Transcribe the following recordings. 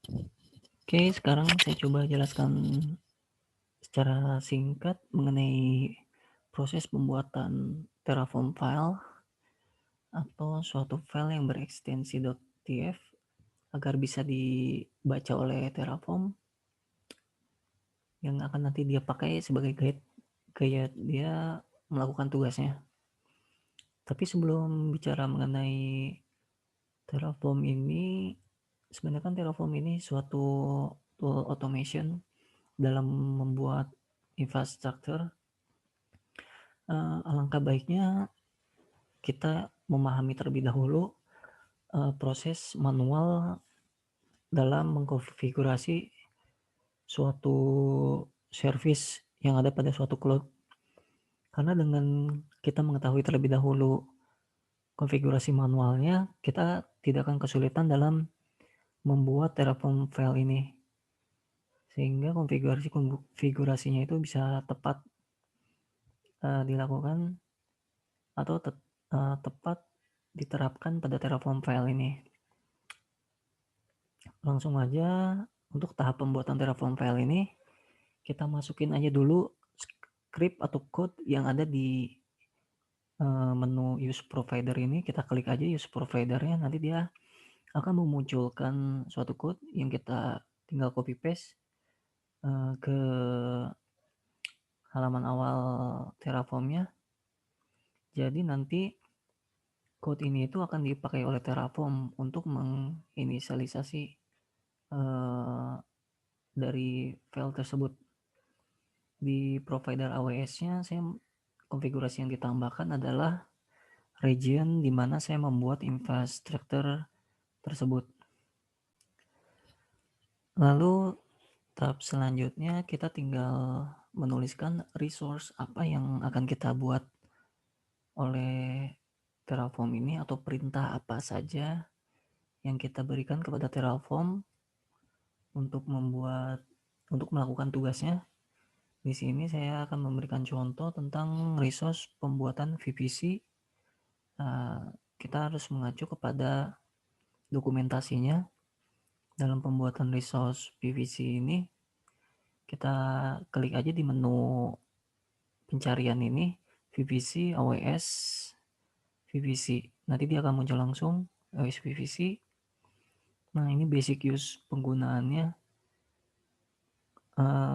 Oke, sekarang saya coba jelaskan secara singkat mengenai proses pembuatan Terraform file atau suatu file yang berekstensi .tf agar bisa dibaca oleh Terraform yang akan nanti dia pakai sebagai gaya dia melakukan tugasnya. Tapi sebelum bicara mengenai Terraform ini, sebenarnya kan Terraform ini suatu tool automation dalam membuat infrastruktur. Alangkah baiknya kita memahami terlebih dahulu proses manual dalam mengkonfigurasi suatu service yang ada pada suatu cloud. Karena dengan kita mengetahui terlebih dahulu konfigurasi manualnya, kita tidak akan kesulitan dalam membuat Terraform file ini. Sehingga konfigurasinya itu bisa tepat dilakukan atau tepat diterapkan pada Terraform file ini. Langsung aja untuk tahap pembuatan Terraform file ini, kita masukin aja dulu script atau code yang ada di menu use provider ini. Kita klik aja use providernya, nanti dia akan memunculkan suatu code yang kita tinggal copy paste ke halaman awal Terraformnya. Jadi nanti code ini itu akan dipakai oleh Terraform untuk menginisialisasi dari file tersebut. Di provider AWS-nya saya konfigurasi yang ditambahkan adalah region di mana saya membuat infrastruktur tersebut. Lalu tahap selanjutnya kita tinggal menuliskan resource apa yang akan kita buat oleh Terraform ini atau perintah apa saja yang kita berikan kepada Terraform untuk melakukan tugasnya. Di sini saya akan memberikan contoh tentang resource pembuatan VPC. Kita harus mengacu kepada dokumentasinya. Dalam pembuatan resource PVC ini, kita klik aja di menu pencarian ini, VPC, AWS, VPC. Nanti dia akan muncul langsung, AWS VPC. Nah, ini basic use penggunaannya.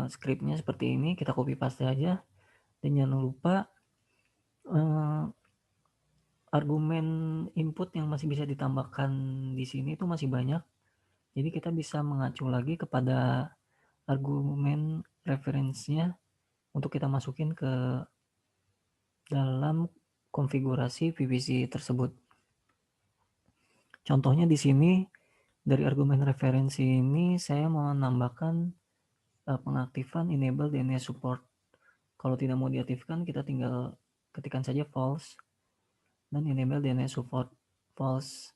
Scriptnya seperti ini, kita copy paste aja. Dan jangan lupa argumen input yang masih bisa ditambahkan di sini itu masih banyak. Jadi kita bisa mengacu lagi kepada argumen referensinya untuk kita masukin ke dalam konfigurasi VPC tersebut. Contohnya di sini dari argumen referensi ini saya mau menambahkan pengaktifan enable DNS support. Kalau tidak mau diaktifkan kita tinggal ketikkan saja false dan enable DNS support false.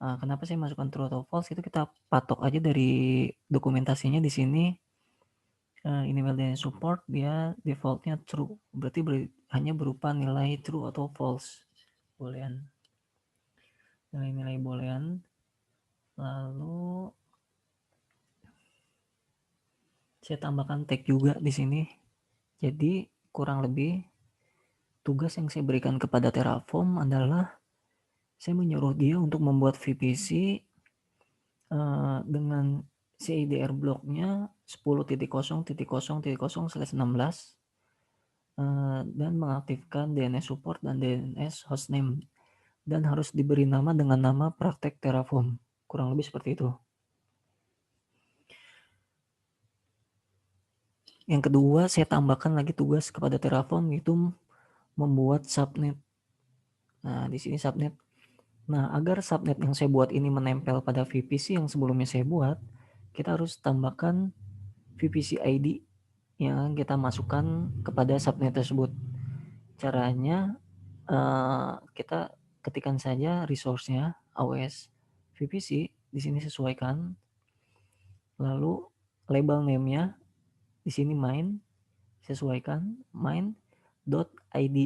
Kenapa saya masukkan true atau false itu kita patok aja dari dokumentasinya di sini. Enable DNS support dia defaultnya true, berarti hanya berupa nilai true atau false boolean. Nilai-nilai boolean. Lalu saya tambahkan tag juga di sini. Jadi kurang lebih tugas yang saya berikan kepada Terraform adalah saya menyuruh dia untuk membuat VPC dengan CIDR bloknya 10.0.0.0/16 dan mengaktifkan DNS support dan DNS hostname dan harus diberi nama dengan nama praktek Terraform. Kurang lebih seperti itu. Yang kedua, saya tambahkan lagi tugas kepada Terraform yaitu membuat subnet. Nah, di sini subnet. Nah, agar subnet yang saya buat ini menempel pada VPC yang sebelumnya saya buat, kita harus tambahkan VPC ID yang kita masukkan kepada subnet tersebut. Caranya kita ketikkan saja resource-nya AWS VPC, di sini sesuaikan. Lalu label name-nya di sini main, sesuaikan main.id.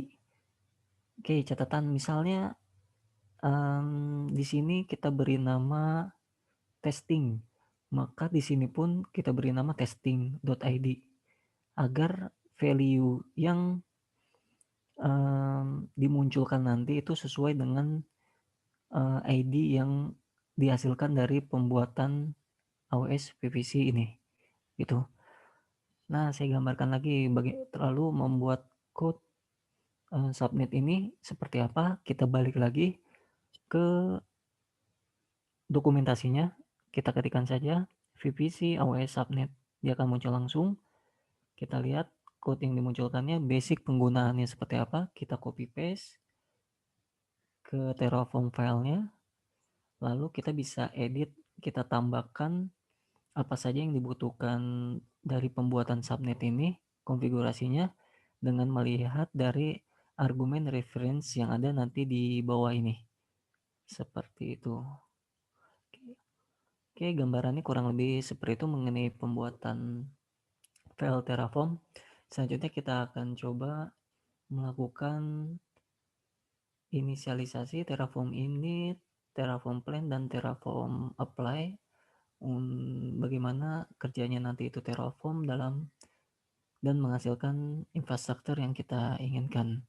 Oke, catatan misalnya di sini kita beri nama testing. maka di sini pun kita beri nama testing.id agar value yang, dimunculkan nanti itu sesuai dengan, ID yang dihasilkan dari pembuatan AWS PVC ini, gitu. Nah, saya gambarkan lagi lalu membuat code, subnet ini seperti apa, kita balik lagi ke dokumentasinya, kita ketikkan saja VPC AWS subnet, dia akan muncul langsung. Kita lihat code yang dimunculkannya, basic penggunaannya seperti apa, kita copy paste ke Terraform filenya, lalu kita bisa edit, kita tambahkan apa saja yang dibutuhkan dari pembuatan subnet ini, konfigurasinya, dengan melihat dari argumen reference yang ada nanti di bawah ini. Seperti itu. Oke, gambarannya kurang lebih seperti itu mengenai pembuatan file Terraform. Selanjutnya kita akan coba melakukan inisialisasi Terraform init, Terraform plan, dan Terraform apply. Bagaimana kerjanya nanti itu Terraform dalam dan menghasilkan infrastruktur yang kita inginkan.